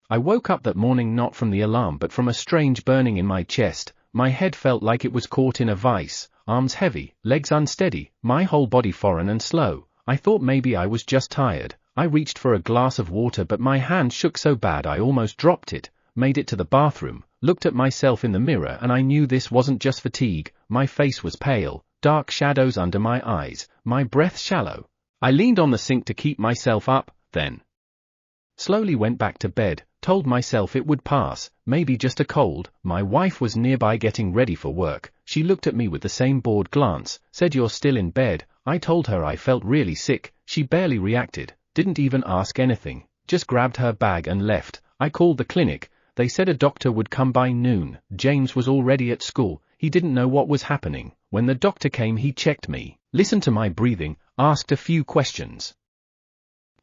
I woke up that morning not from the alarm but from a strange burning in my chest. My head felt like it was caught in a vice, arms heavy, legs unsteady, my whole body foreign and slow. I thought maybe I was just tired. I reached for a glass of water but my hand shook so bad I almost dropped it. Made it to the bathroom, looked at myself in the mirror and I knew this wasn't just fatigue. My face was pale, dark shadows under my eyes, my breath shallow. I leaned on the sink to keep myself up, then slowly went back to bed, told myself it would pass, maybe just a cold. My wife was nearby getting ready for work. She looked at me with the same bored glance, said you're still in bed. I told her I felt really sick. She barely reacted, didn't even ask anything, just grabbed her bag and left. I called the clinic. They said a doctor would come by noon. James was already at school. He didn't know what was happening. When the doctor came he checked me, listened to my breathing, asked a few questions,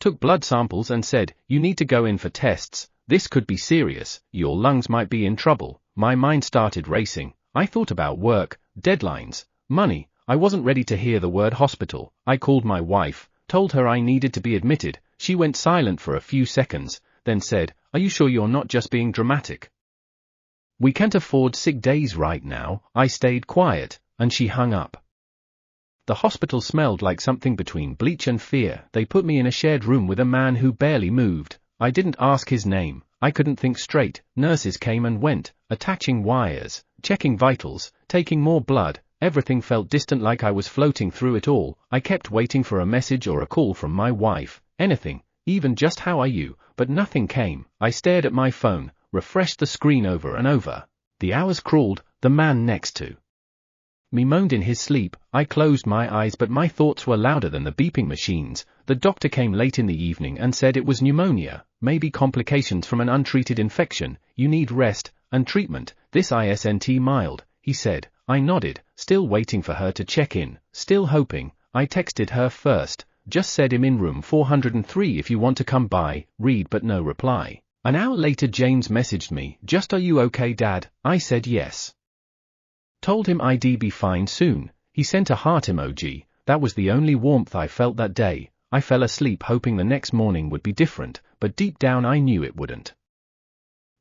took blood samples and said, you need to go in for tests. This could be serious. Your lungs might be in trouble. My mind started racing. I thought about work, deadlines, money. I wasn't ready to hear the word hospital. I called my wife, told her I needed to be admitted. She went silent for a few seconds, then said, are you sure you're not just being dramatic? We can't afford sick days right now. I stayed quiet, and she hung up. The hospital smelled like something between bleach and fear. They put me in a shared room with a man who barely moved. I didn't ask his name. I couldn't think straight. Nurses came and went, attaching wires, checking vitals, taking more blood. Everything felt distant, like I was floating through it all. I kept waiting for a message or a call from my wife, anything, even just how are you, but nothing came. I stared at my phone, refreshed the screen over and over. The hours crawled. The man next to me moaned in his sleep. I closed my eyes but my thoughts were louder than the beeping machines. The doctor came late in the evening and said it was pneumonia, maybe complications from an untreated infection. You need rest and treatment. This isn't mild, he said. I nodded, still waiting for her to check in, still hoping. I texted her first, just said I'm in room 403 if you want to come by, read, but no reply. An hour later James messaged me, just are you okay Dad? I said yes. Told him I'd be fine soon. He sent a heart emoji. That was the only warmth I felt that day. I fell asleep hoping the next morning would be different, but deep down I knew it wouldn't.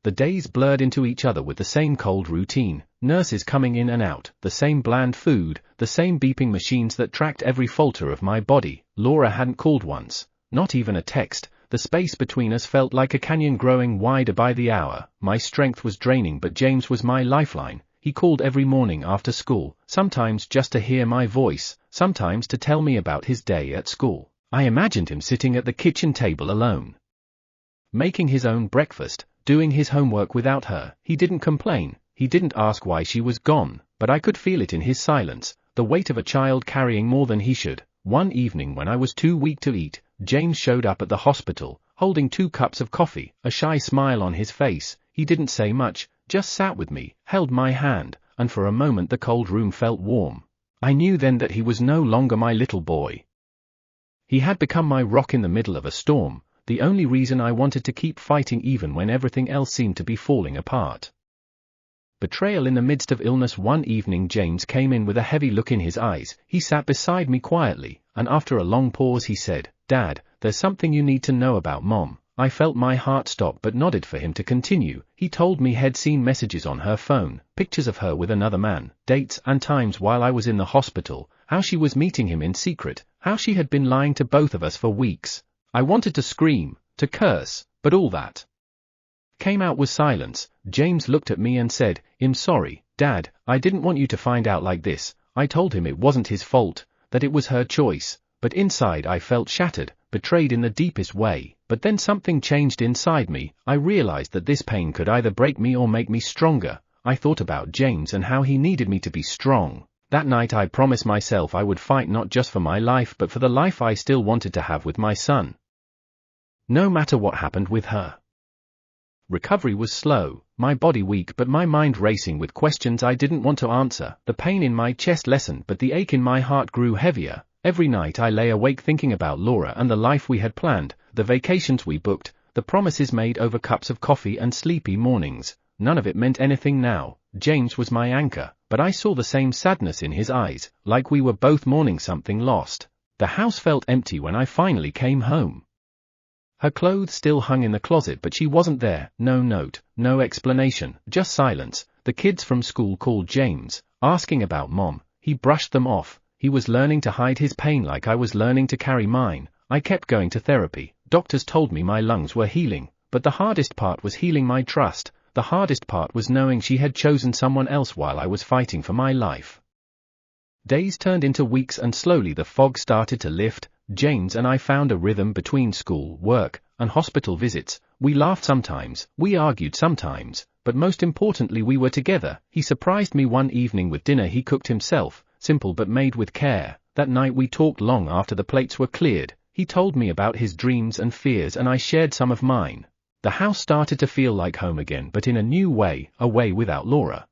The days blurred into each other with the same cold routine, nurses coming in and out, the same bland food, the same beeping machines that tracked every falter of my body. Laura hadn't called once, not even a text. The space between us felt like a canyon growing wider by the hour. My strength was draining but James was my lifeline. He called every morning after school, sometimes just to hear my voice, sometimes to tell me about his day at school. I imagined him sitting at the kitchen table alone, making his own breakfast, doing his homework without her. He didn't complain, he didn't ask why she was gone, but I could feel it in his silence, the weight of a child carrying more than he should. One evening when I was too weak to eat, James showed up at the hospital, holding 2 cups of coffee, a shy smile on his face. He didn't say much, just sat with me, held my hand, and for a moment the cold room felt warm. I knew then that he was no longer my little boy. He had become my rock in the middle of a storm, the only reason I wanted to keep fighting even when everything else seemed to be falling apart. Betrayal in the midst of illness. One evening James came in with a heavy look in his eyes. He sat beside me quietly, and after a long pause he said, Dad, there's something you need to know about Mom. I felt my heart stop but nodded for him to continue. He told me he'd seen messages on her phone, pictures of her with another man, dates and times while I was in the hospital, how she was meeting him in secret, how she had been lying to both of us for weeks. I wanted to scream, to curse, but all that came out was silence. James looked at me and said, I'm sorry, Dad, I didn't want you to find out like this. I told him it wasn't his fault, that it was her choice, but inside I felt shattered, betrayed in the deepest way. But then something changed inside me. I realized that this pain could either break me or make me stronger. I thought about James and how he needed me to be strong. That night I promised myself I would fight not just for my life but for the life I still wanted to have with my son, no matter what happened with her. Recovery was slow, my body weak but my mind racing with questions I didn't want to answer. The pain in my chest lessened but the ache in my heart grew heavier. Every night I lay awake thinking about Laura and the life we had planned, the vacations we booked, the promises made over cups of coffee and sleepy mornings. None of it meant anything now. James was my anchor, but I saw the same sadness in his eyes, like we were both mourning something lost. The house felt empty when I finally came home. Her clothes still hung in the closet, but she wasn't there. No note, no explanation, just silence. The kids from school called James, asking about Mom. He brushed them off. He was learning to hide his pain like I was learning to carry mine. I kept going to therapy. Doctors told me my lungs were healing, but the hardest part was healing my trust. The hardest part was knowing she had chosen someone else while I was fighting for my life. Days turned into weeks and slowly the fog started to lift. James and I found a rhythm between school, work, and hospital visits. We laughed sometimes, we argued sometimes, but most importantly we were together. He surprised me one evening with dinner he cooked himself, simple but made with care. That night we talked long after the plates were cleared. He told me about his dreams and fears and I shared some of mine. The house started to feel like home again, but in a new way, a way without Laura.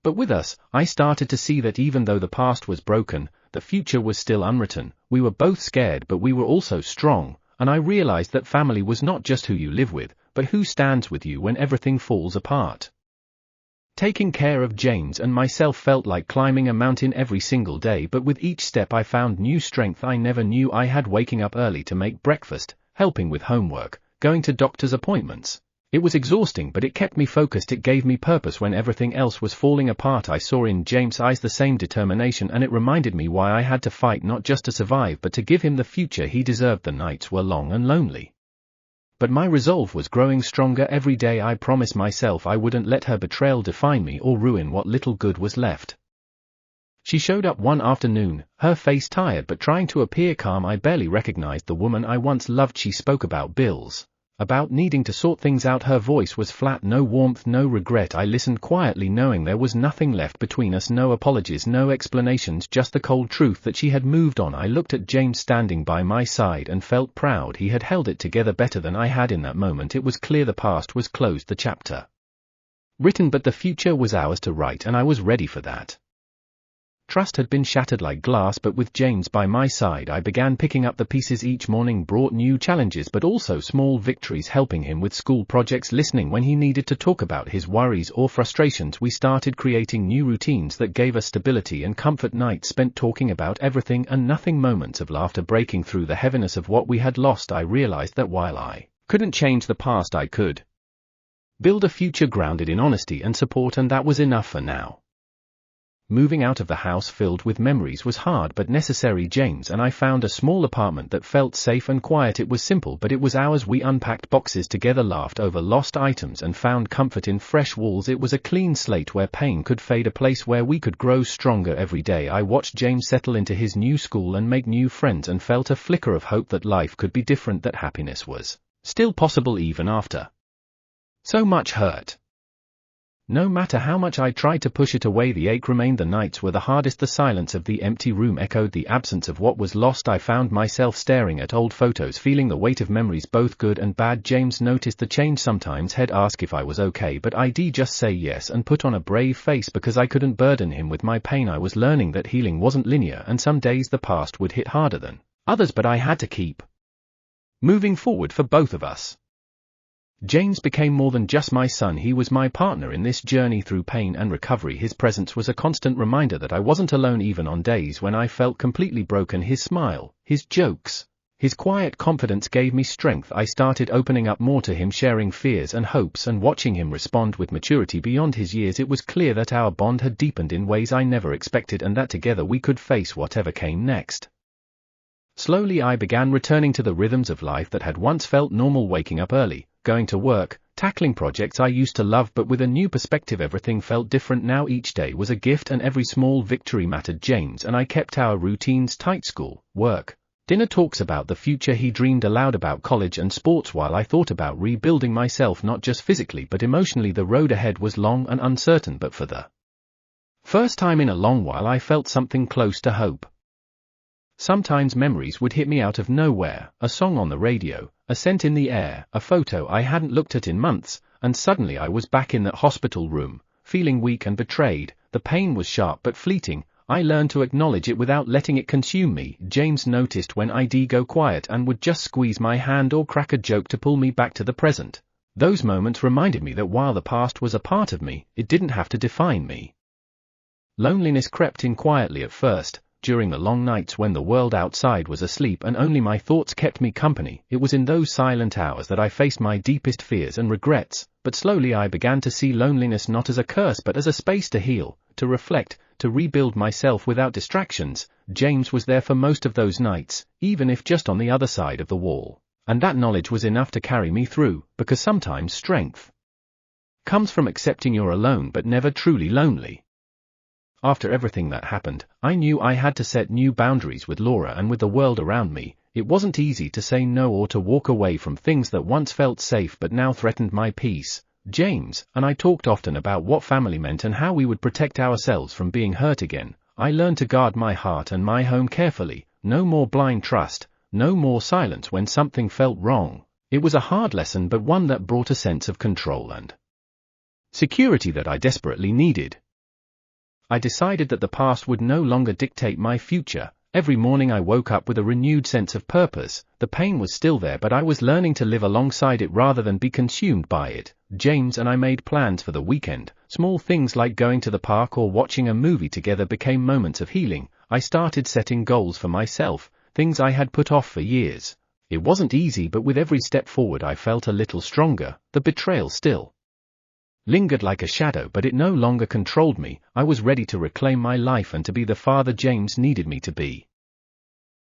But with us, I started to see that even though the past was broken, the future was still unwritten. We were both scared, but we were also strong, and I realized that family was not just who you live with, but who stands with you when everything falls apart. Taking care of James and myself felt like climbing a mountain every single day, but with each step I found new strength I never knew I had. Waking up early to make breakfast, helping with homework, going to doctor's appointments. It was exhausting, but it kept me focused. It gave me purpose when everything else was falling apart. I saw in James' eyes the same determination, and it reminded me why I had to fight, not just to survive but to give him the future he deserved. The nights were long and lonely, but my resolve was growing stronger every day. I promised myself I wouldn't let her betrayal define me or ruin what little good was left. She showed up one afternoon, her face tired but trying to appear calm. I barely recognized the woman I once loved. She spoke about bills, about needing to sort things out. Her voice was flat, no warmth, no regret. I listened quietly, knowing there was nothing left between us, no apologies, no explanations, just the cold truth that she had moved on. I looked at James standing by my side and felt proud. He had held it together better than I had in that moment. It was clear the past was closed, the chapter written, but the future was ours to write, and I was ready for that. Trust had been shattered like glass, but with James by my side I began picking up the pieces. Each morning brought new challenges but also small victories, helping him with school projects, listening when he needed to talk about his worries or frustrations. We started creating new routines that gave us stability and comfort, nights spent talking about everything and nothing, moments of laughter breaking through the heaviness of what we had lost. I realized that while I couldn't change the past, I could build a future grounded in honesty and support, and that was enough for now. Moving out of the house filled with memories was hard but necessary. James and I found a small apartment that felt safe and quiet. It was simple, but it was ours. We unpacked boxes together, laughed over lost items, and found comfort in fresh walls. It was a clean slate where pain could fade, a place where we could grow stronger every day. I watched James settle into his new school and make new friends, and felt a flicker of hope that life could be different, that happiness was still possible even after so much hurt. No matter how much I tried to push it away, the ache remained. The nights were the hardest. The silence of the empty room echoed the absence of what was lost. I found myself staring at old photos, feeling the weight of memories, both good and bad. James noticed the change. Sometimes he'd ask if I was okay, but I'd just say yes and put on a brave face because I couldn't burden him with my pain. I was learning that healing wasn't linear, and some days the past would hit harder than others, but I had to keep moving forward for both of us. James became more than just my son. He was my partner in this journey through pain and recovery. His presence was a constant reminder that I wasn't alone, even on days when I felt completely broken. His smile, his jokes, his quiet confidence gave me strength. I started opening up more to him, sharing fears and hopes, and watching him respond with maturity beyond his years. It was clear that our bond had deepened in ways I never expected, and that together we could face whatever came next. Slowly I began returning to the rhythms of life that had once felt normal, waking up early, going to work, tackling projects I used to love, but with a new perspective. Everything felt different now. Each day was a gift and every small victory mattered. James and I kept our routines tight: school, work, dinner, talks about the future. He dreamed aloud about college and sports while I thought about rebuilding myself, not just physically but emotionally. The road ahead was long and uncertain, but for the first time in a long while I felt something close to hope. Sometimes memories would hit me out of nowhere, a song on the radio, a scent in the air, a photo I hadn't looked at in months, and suddenly I was back in that hospital room, feeling weak and betrayed. The pain was sharp but fleeting. I learned to acknowledge it without letting it consume me. James noticed when I'd go quiet and would just squeeze my hand or crack a joke to pull me back to the present. Those moments reminded me that while the past was a part of me, it didn't have to define me. Loneliness crept in quietly at first, during the long nights when the world outside was asleep and only my thoughts kept me company. It was in those silent hours that I faced my deepest fears and regrets, but slowly I began to see loneliness not as a curse but as a space to heal, to reflect, to rebuild myself without distractions. James was there for most of those nights, even if just on the other side of the wall. And that knowledge was enough to carry me through, because sometimes strength comes from accepting you're alone but never truly lonely. After everything that happened, I knew I had to set new boundaries with Laura and with the world around me. It wasn't easy to say no or to walk away from things that once felt safe but now threatened my peace. James and I talked often about what family meant and how we would protect ourselves from being hurt again. I learned to guard my heart and my home carefully. No more blind trust, no more silence when something felt wrong. It was a hard lesson but one that brought a sense of control and security that I desperately needed. I decided that the past would no longer dictate my future. Every morning I woke up with a renewed sense of purpose. The pain was still there but I was learning to live alongside it rather than be consumed by it. James and I made plans for the weekend. Small things like going to the park or watching a movie together became moments of healing. I started setting goals for myself, things I had put off for years. It wasn't easy but with every step forward I felt a little stronger. The betrayal still lingered like a shadow but it no longer controlled me. I was ready to reclaim my life and to be the father James needed me to be.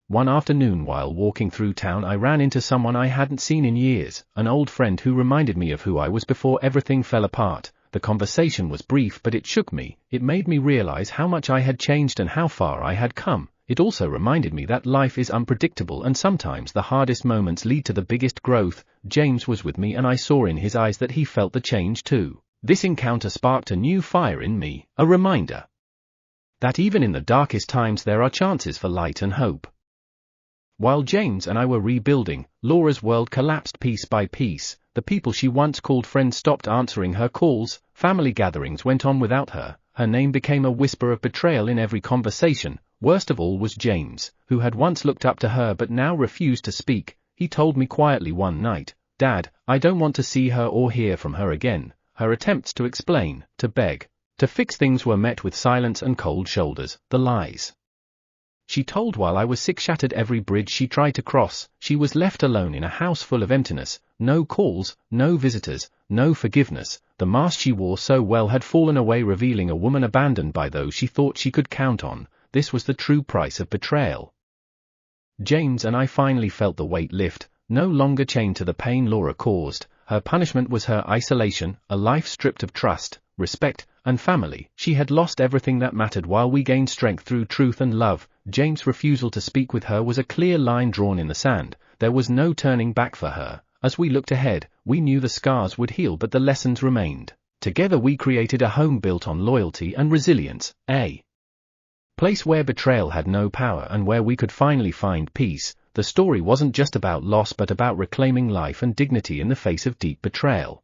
One afternoon while walking through town I ran into someone I hadn't seen in years, an old friend who reminded me of who I was before everything fell apart. The conversation was brief but it shook me. It made me realize how much I had changed and how far I had come. It also reminded me that life is unpredictable and sometimes the hardest moments lead to the biggest growth. James was with me and I saw in his eyes that he felt the change too. This encounter sparked a new fire in me, a reminder that even in the darkest times there are chances for light and hope. While James and I were rebuilding, Laura's world collapsed piece by piece. The people she once called friends stopped answering her calls, family gatherings went on without her, her name became a whisper of betrayal in every conversation. Worst of all was James, who had once looked up to her but now refused to speak. He told me quietly one night, "Dad, I don't want to see her or hear from her again." Her attempts to explain, to beg, to fix things were met with silence and cold shoulders. The lies she told while I was sick shattered every bridge she tried to cross. She was left alone in a house full of emptiness, no calls, no visitors, no forgiveness. The mask she wore so well had fallen away, revealing a woman abandoned by those she thought she could count on. This was the true price of betrayal. James and I finally felt the weight lift, no longer chained to the pain Laura caused. Her punishment was her isolation, a life stripped of trust, respect, and family. She had lost everything that mattered while we gained strength through truth and love. James' refusal to speak with her was a clear line drawn in the sand. There was no turning back for her. As we looked ahead, we knew the scars would heal but the lessons remained. Together we created a home built on loyalty and resilience, a place where betrayal had no power and where we could finally find peace. The story wasn't just about loss but about reclaiming life and dignity in the face of deep betrayal.